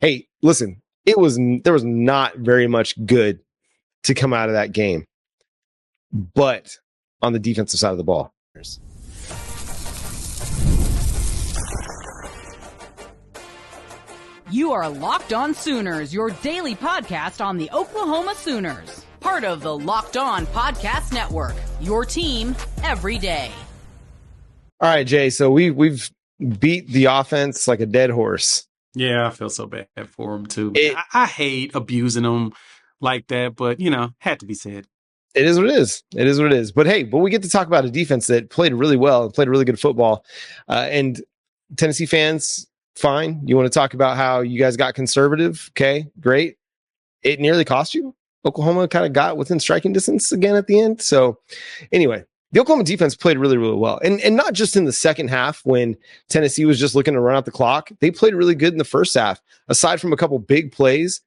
Hey, listen, there was not very much good to come out of that game, but on the defensive side of the ball. You are Locked On Sooners, your daily podcast on the Oklahoma Sooners. Part of the Locked On Podcast Network, your team every day. All right, Jay, so we've beat the offense like a dead horse. Yeah, I feel so bad for him, too. I hate abusing them like that, but, had to be said. It is what it is. It is what it is. But hey, we get to talk about a defense that played really well, played really good football. And Tennessee fans, fine. You want to talk about how you guys got conservative? Okay, great. It nearly cost you. Oklahoma kind of got within striking distance again at the end. So anyway, the Oklahoma defense played really, really well. And not just in the second half when Tennessee was just looking to run out the clock. They played really good in the first half. Aside from a couple big plays,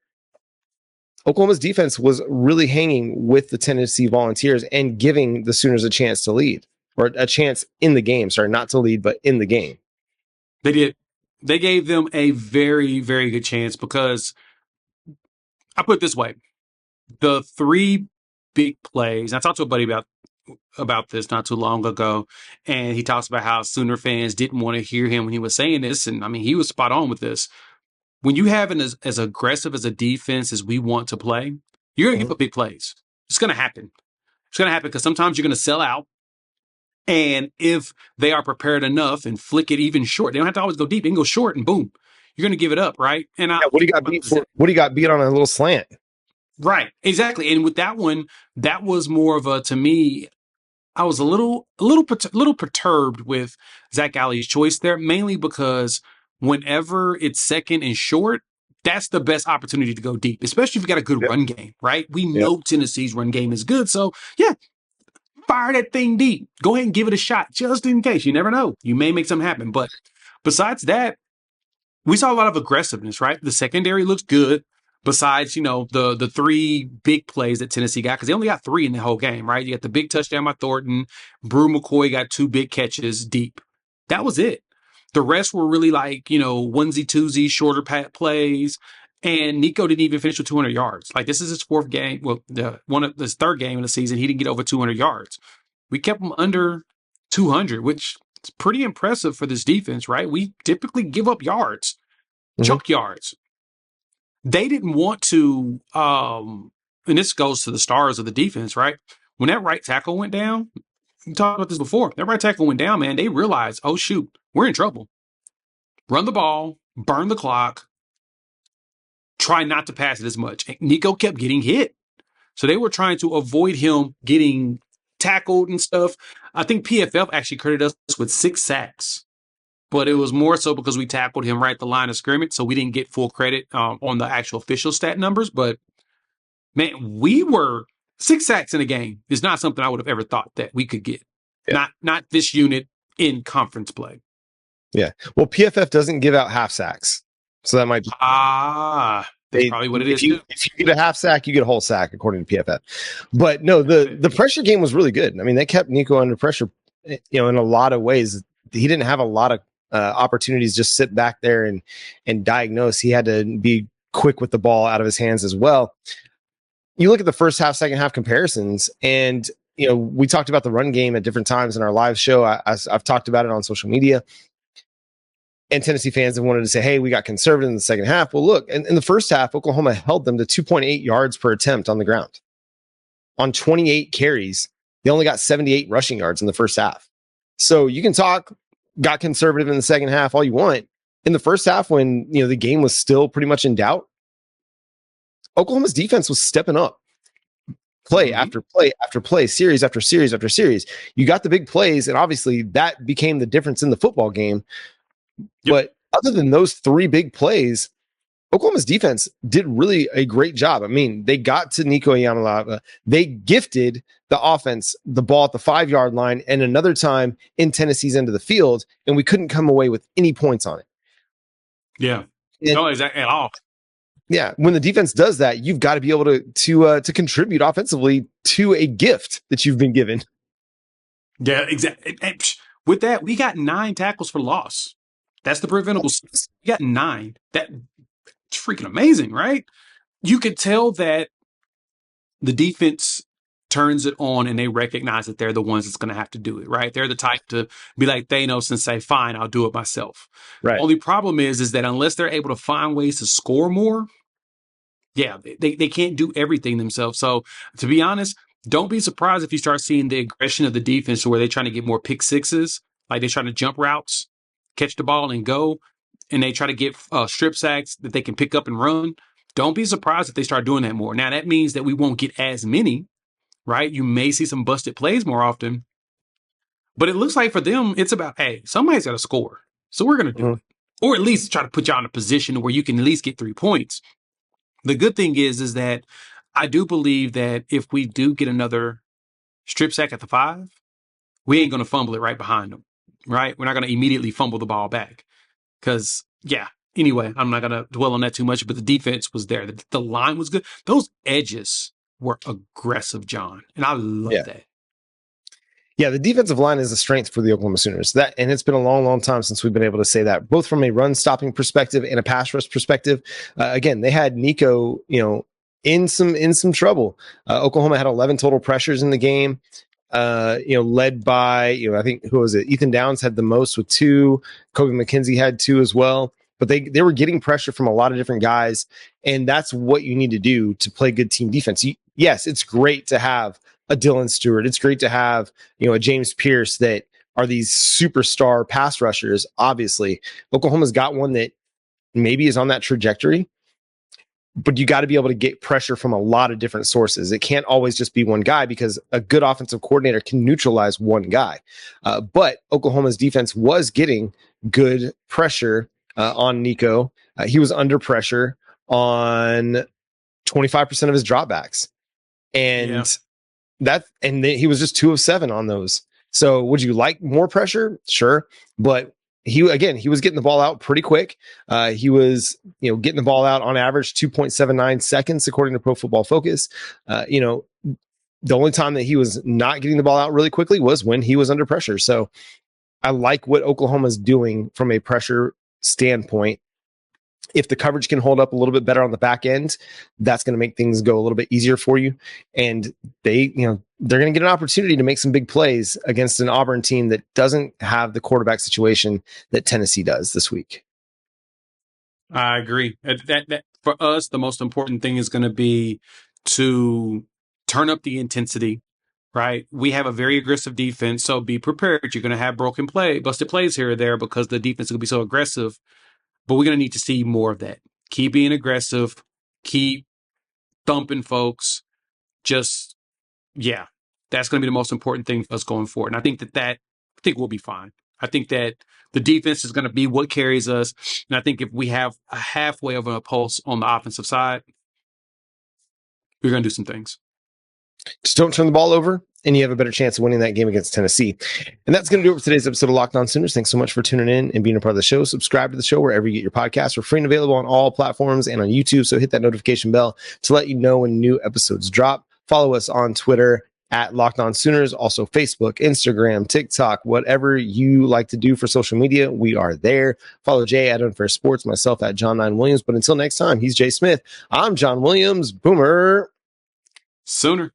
Oklahoma's defense was really hanging with the Tennessee Volunteers and giving the Sooners a chance to lead, or a chance in the game. Sorry, not to lead, but in the game. They did. They gave them a very, very good chance because I put it this way. The three big plays, I talked to a buddy about this not too long ago, and he talks about how Sooner fans didn't want to hear him when he was saying this. And I mean, he was spot on with this. When you have as aggressive as a defense as we want to play, you're going to give up big plays. It's going to happen. It's going to happen because sometimes you're going to sell out. And if they are prepared enough and flick it even short, they don't have to always go deep. They can go short and boom, you're going to give it up, right? And what do you got beat for? What do you got beat on a little slant? Right, exactly. And with that one, that was more of to me, I was a little perturbed with Zach Alley's choice there, mainly because whenever it's second and short, that's the best opportunity to go deep, especially if you got a good run game, right? We know Tennessee's run game is good. So, yeah, fire that thing deep. Go ahead and give it a shot just in case. You never know. You may make something happen. But besides that, we saw a lot of aggressiveness, right? The secondary looks good. Besides, the three big plays that Tennessee got, because they only got three in the whole game, right? You got the big touchdown by Thornton. Brew McCoy got two big catches deep. That was it. The rest were really like, onesie, twosie, shorter plays. And Nico didn't even finish with 200 yards. Like, this is his fourth game. Well, his third game of the season, he didn't get over 200 yards. We kept him under 200, which is pretty impressive for this defense, right? We typically give up yards, chunk yards. They didn't want to, and this goes to the stars of the defense, right? When that right tackle went down, we talked about this before. That right tackle went down, man. They realized, oh, shoot, we're in trouble. Run the ball, burn the clock, try not to pass it as much. And Nico kept getting hit. So they were trying to avoid him getting tackled and stuff. I think PFF actually credited us with 6 sacks. But it was more so because we tackled him right at the line of scrimmage, so we didn't get full credit on the actual official stat numbers. But, man, we were 6 sacks in a game is not something I would have ever thought that we could get. Yeah. Not this unit in conference play. Yeah. Well, PFF doesn't give out half sacks. So that might be. That's probably what it is. If you get a half sack, you get a whole sack, according to PFF. But, no, the pressure game was really good. I mean, they kept Nico under pressure, in a lot of ways. He didn't have a lot of opportunities just sit back there and diagnose. He had to be quick with the ball out of his hands as well. You look at the first half, second half comparisons, and we talked about the run game at different times in our live show. I've talked about it on social media, and Tennessee fans have wanted to say, hey, we got conservative in the second half. Well, look, in the first half, Oklahoma held them to 2.8 yards per attempt on the ground. On 28 carries, they only got 78 rushing yards in the first half. So you can talk got conservative in the second half all you want. In the first half, when the game was still pretty much in doubt, Oklahoma's defense was stepping up. Play after play after play, series after series after series. You got the big plays, and obviously that became the difference in the football game. But other than those 3 big plays, Oklahoma's defense did really a great job. I mean, they got to Nico Yamalava. They gifted the offense the ball at the 5-yard line and another time in Tennessee's end of the field, and we couldn't come away with any points on it. Yeah. No, exactly at all. Yeah. When the defense does that, you've got to be able to contribute offensively to a gift that you've been given. Yeah, exactly. With that, we got 9 tackles for loss. That's the preventable. We got 9. That freaking amazing, right? You could tell that the defense turns it on and they recognize that they're the ones that's going to have to do it, right? They're the type to be like Thanos and say, fine, I'll do it myself. Right. Only problem is that unless they're able to find ways to score more, yeah, they can't do everything themselves. So to be honest, don't be surprised if you start seeing the aggression of the defense where they're trying to get more pick sixes, like they're trying to jump routes, catch the ball and go, and they try to get strip sacks that they can pick up and run. Don't be surprised if they start doing that more. Now, that means that we won't get as many, right? You may see some busted plays more often, but it looks like for them, it's about, hey, somebody's got to score. So we're going to do it. Or at least try to put you in a position where you can at least get 3 points. The good thing is that I do believe that if we do get another strip sack at the 5, we ain't going to fumble it right behind them, right? We're not going to immediately fumble the ball back because, yeah. Anyway, I'm not going to dwell on that too much, but the defense was there. The line was good. Those edges were aggressive, John, and I love that. Yeah, the defensive line is a strength for the Oklahoma Sooners. And it's been a long, long time since we've been able to say that, both from a run stopping perspective and a pass rush perspective. Again, they had Nico, in some trouble. Oklahoma had 11 total pressures in the game. Led by, I think, who was it? Ethan Downs had the most with 2. Kobe McKenzie had 2 as well. But they were getting pressure from a lot of different guys. And that's what you need to do to play good team defense. Yes, it's great to have a Dylan Stewart. It's great to have, a James Pierce that are these superstar pass rushers. Obviously, Oklahoma's got one that maybe is on that trajectory. But you got to be able to get pressure from a lot of different sources. It can't always just be one guy because a good offensive coordinator can neutralize one guy. But Oklahoma's defense was getting good pressure on Nico. He was under pressure on 25% of his dropbacks. And he was just 2 of 7 on those. So would you like more pressure? Sure. But he was getting the ball out pretty quick. He was, getting the ball out on average 2.79 seconds, according to Pro Football Focus. The only time that he was not getting the ball out really quickly was when he was under pressure. So I like what Oklahoma's doing from a pressure standpoint. If the coverage can hold up a little bit better on the back end, that's going to make things go a little bit easier for you. And they're going to get an opportunity to make some big plays against an Auburn team that doesn't have the quarterback situation that Tennessee does this week. I agree. That for us, the most important thing is going to be to turn up the intensity, right? We have a very aggressive defense, so be prepared. You're going to have busted plays here or there because the defense is going to be so aggressive. But we're going to need to see more of that. Keep being aggressive. Keep thumping folks. That's going to be the most important thing for us going forward. And I think I think we'll be fine. I think that the defense is going to be what carries us. And I think if we have a halfway of a pulse on the offensive side, we're going to do some things. Just don't turn the ball over, and you have a better chance of winning that game against Tennessee. And that's going to do it for today's episode of Locked On Sooners. Thanks so much for tuning in and being a part of the show. Subscribe to the show wherever you get your podcasts. We're free and available on all platforms and on YouTube, so hit that notification bell to let you know when new episodes drop. Follow us on Twitter at Locked On Sooners, also Facebook, Instagram, TikTok, whatever you like to do for social media, we are there. Follow Jay at Unfair Sports, myself at John9Williams. But until next time, he's Jay Smith. I'm John Williams. Boomer Sooner.